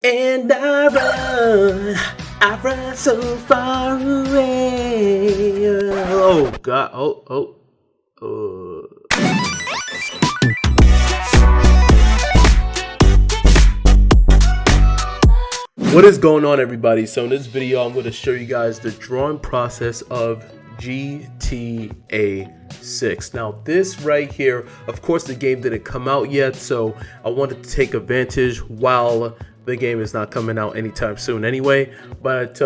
And I run so far away. Oh God! What is going on, everybody? So in this video, I'm going to show you guys the drawing process of GTA 6. Now this right here, of course the game didn't come out yet, so I wanted to take advantage while the game is not coming out anytime soon anyway. But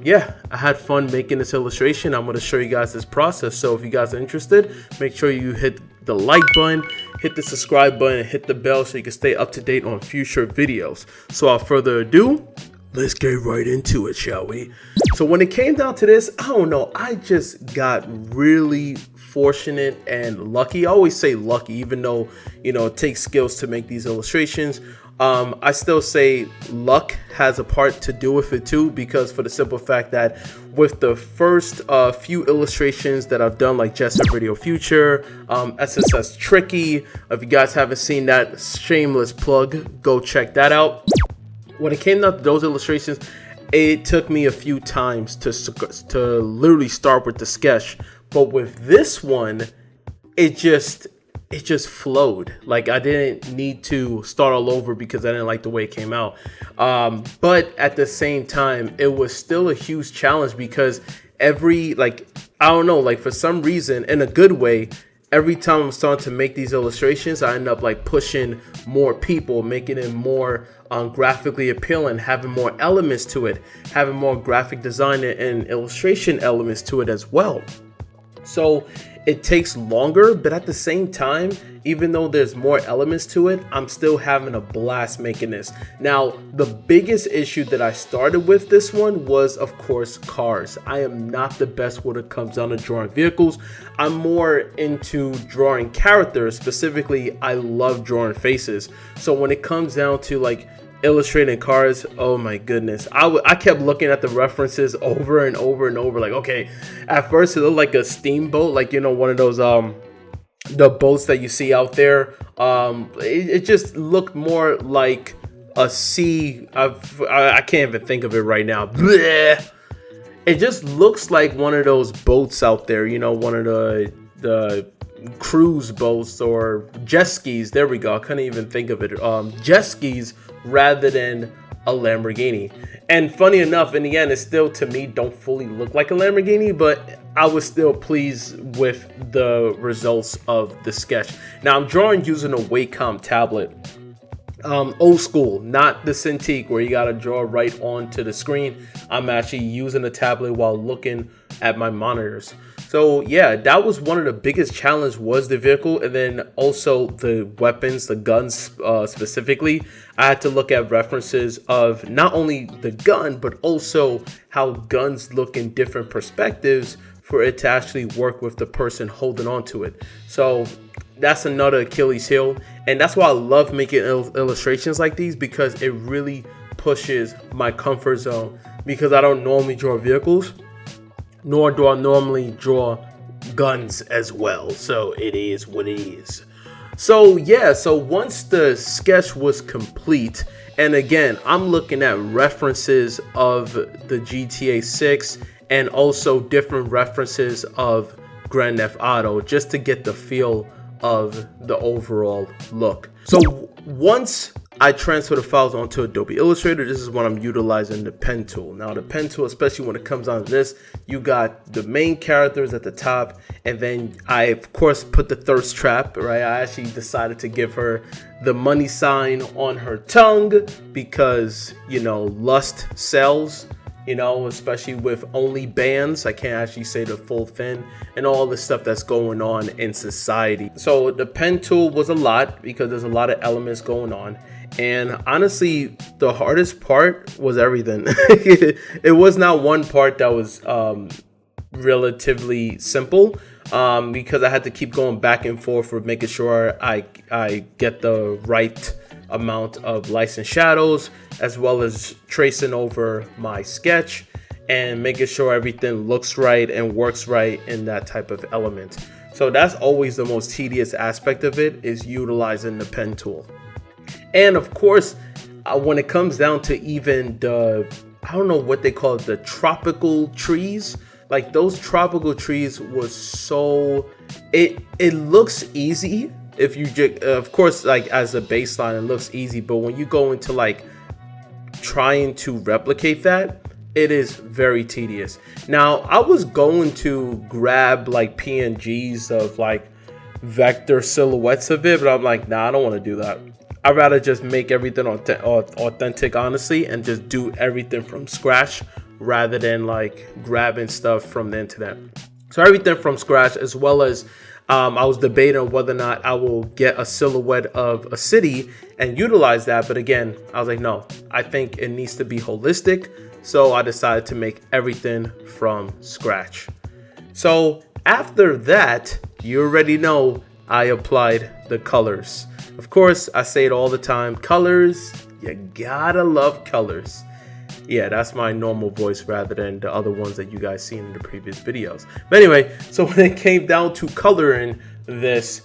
yeah, I had fun making this illustration. I'm going to show you guys this process, so if you guys are interested, make sure you hit the like button, hit the subscribe button, and hit the bell so you can stay up to date on future videos. So without further ado, let's get right into it, shall we? So when it came down to this, I don't know, I just got really fortunate and lucky. I always say lucky, even though, you know, it takes skills to make these illustrations. I still say luck has a part to do with it too, because for the simple fact that with the first few illustrations that I've done, like Jet Set Radio Future, SSS Tricky, if you guys haven't seen that, shameless plug, go check that out. When it came down to those illustrations, it took me a few times to literally start with the sketch, but with this one, it just flowed. Like, I didn't need to start all over because I didn't like the way it came out. But at the same time, it was still a huge challenge because every, like, I don't know, like for some reason, in a good way, every time I'm starting to make these illustrations, I end up like pushing more people, making it more graphically appealing, having more elements to it, having more graphic design and illustration elements to it as well. So it takes longer, but at the same time, even though there's more elements to it, I'm still having a blast making this. Now, the biggest issue that I started with this one was, of course, cars. I am not the best when it comes down to drawing vehicles. I'm more into drawing characters. Specifically, I love drawing faces. So when it comes down to like illustrating cars, oh my goodness, I kept looking at the references over and over and over. Like, okay, at first it looked like a steamboat, like, you know, one of those the boats that you see out there. It just looked more like a sea. I can't even think of it right now. Blech. It just looks like one of those boats out there, you know, one of the cruise boats or jet skis. There we go. I couldn't even think of it. Jet skis rather than a Lamborghini. And funny enough, in the end, it still, to me, don't fully look like a Lamborghini, but I was still pleased with the results of the sketch. Now, I'm drawing using a Wacom tablet. Old school, not the Cintiq where you gotta draw right onto the screen. I'm actually using a tablet while looking at my monitors. So yeah, that was one of the biggest challenges, was the vehicle, and then also the weapons, the guns specifically. I had to look at references of not only the gun, but also how guns look in different perspectives for it to actually work with the person holding on to it. So that's another Achilles heel, and that's why I love making illustrations like these, because it really pushes my comfort zone, because I don't normally draw vehicles, nor do I normally draw guns as well. So it is what it is. So yeah, so once the sketch was complete, and again, I'm looking at references of the GTA 6 and also different references of Grand Theft Auto, just to get the feel of the overall look. So once I transfer the files onto Adobe Illustrator, this is when I'm utilizing the pen tool. Now the pen tool, especially when it comes down to this, you got the main characters at the top, and then I of course put the thirst trap, right? I actually decided to give her the money sign on her tongue because, you know, lust sells. You know, especially with OnlyBans, I can't actually say the full thing, and all the stuff that's going on in society. So the pen tool was a lot because there's a lot of elements going on. And honestly, the hardest part was everything. It was not one part that was relatively simple, because I had to keep going back and forth for making sure I get the right amount of lights and shadows, as well as tracing over my sketch and making sure everything looks right and works right in that type of element. So that's always the most tedious aspect of it, is utilizing the pen tool. And of course, when it comes down to even I don't know what they call it, the tropical trees. Like those tropical trees was so, it looks easy if you just, of course, like as a baseline, it looks easy. But when you go into like trying to replicate that, it is very tedious. Now, I was going to grab like PNGs of like vector silhouettes of it, but I'm like, nah, I don't want to do that. I'd rather just make everything authentic, honestly, and just do everything from scratch rather than like grabbing stuff from the internet. So everything from scratch, as well as I was debating on whether or not I will get a silhouette of a city and utilize that. But again, I was like, no, I think it needs to be holistic. So I decided to make everything from scratch. So after that, you already know I applied the colors. Of course, I say it all the time, colors, you gotta love colors. Yeah, that's my normal voice rather than the other ones that you guys seen in the previous videos. But anyway, so when it came down to coloring this,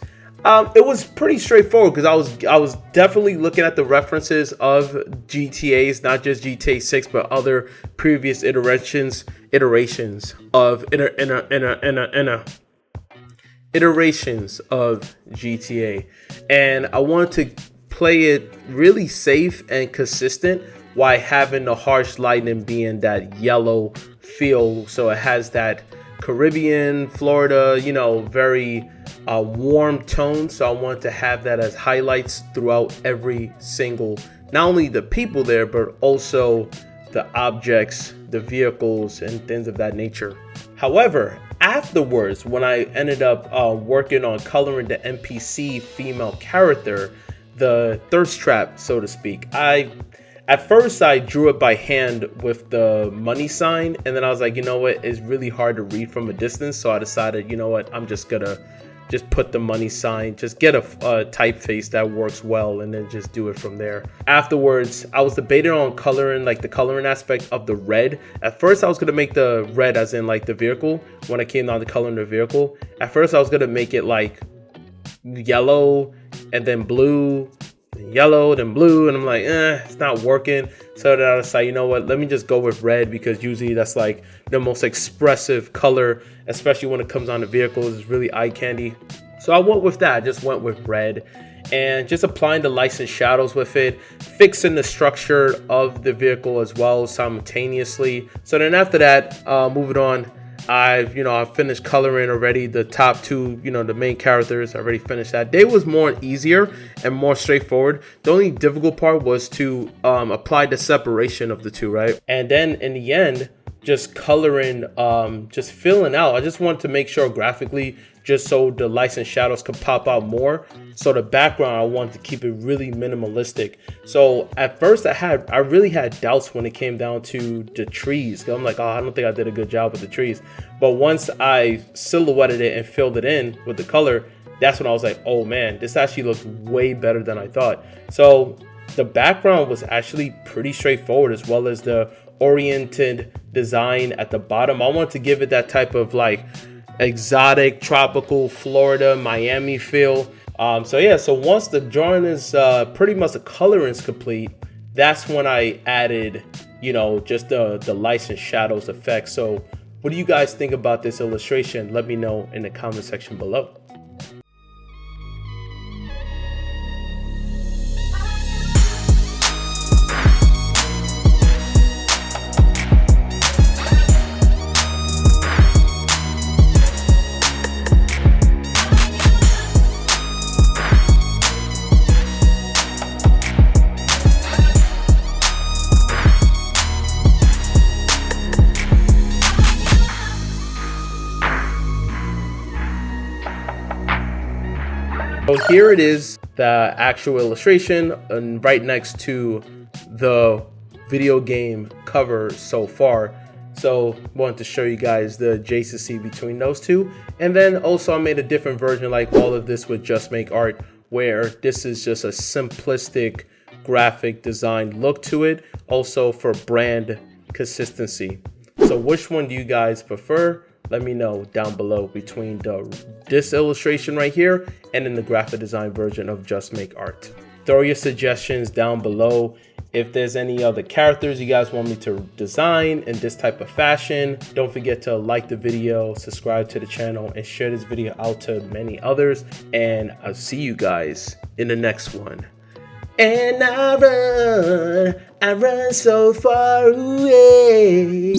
it was pretty straightforward because I was definitely looking at the references of GTAs, not just GTA 6, but other previous iterations of iterations of GTA, and I wanted to play it really safe and consistent while having the harsh lighting being that yellow feel. So it has that Caribbean, Florida, you know, very warm tone. So I wanted to have that as highlights throughout every single, not only the people there, but also the objects, the vehicles, and things of that nature. However, afterwards, when I ended up working on coloring the NPC female character, the thirst trap, so to speak, at first I drew it by hand with the money sign, and then I was like, you know what, it's really hard to read from a distance, so I decided, you know what, I'm just gonna put the money sign, just get a typeface that works well, and then just do it from there. Afterwards, I was debating on coloring, like the coloring aspect of the red. At first I was gonna make the red as in like the vehicle. When I came down to coloring the vehicle, at first I was gonna make it like yellow and then blue, yellow, then blue, and I'm like, it's not working. So then I decided, you know what, let me just go with red, because usually that's like the most expressive color, especially when it comes on the vehicles. It's really eye candy. So I went with that. I just went with red and just applying the lights and shadows with it, fixing the structure of the vehicle as well simultaneously. So then after that, moving on, I finished coloring already the top two, the main characters. I already finished that. They was more easier and more straightforward. The only difficult part was to apply the separation of the two, right? And then in the end, just coloring, just filling out. I just wanted to make sure graphically, just so the lights and shadows could pop out more. So the background, I wanted to keep it really minimalistic. So at first I really had doubts when it came down to the trees. I'm like, oh, I don't think I did a good job with the trees. But once I silhouetted it and filled it in with the color, that's when I was like, oh man, this actually looks way better than I thought. So the background was actually pretty straightforward, as well as the oriented design at the bottom. I wanted to give it that type of like exotic, tropical, Florida, Miami feel. So once the drawing is pretty much the coloring is complete, that's when I added, just the lights and shadows effect. So what do you guys think about this illustration? Let me know in the comment section below. So here it is, the actual illustration, and right next to the video game cover so far. So wanted to show you guys the adjacency between those two. And then also I made a different version like all of this with Just Make Art, where this is just a simplistic graphic design look to it, also for brand consistency. So which one do you guys prefer? Let me know down below between this illustration right here and in the graphic design version of Just Make Art. Throw your suggestions down below If there's any other characters you guys want me to design in this type of fashion, don't forget to like the video, subscribe to the channel, and share this video out to many others. And I'll see you guys in the next one. And I run so far away.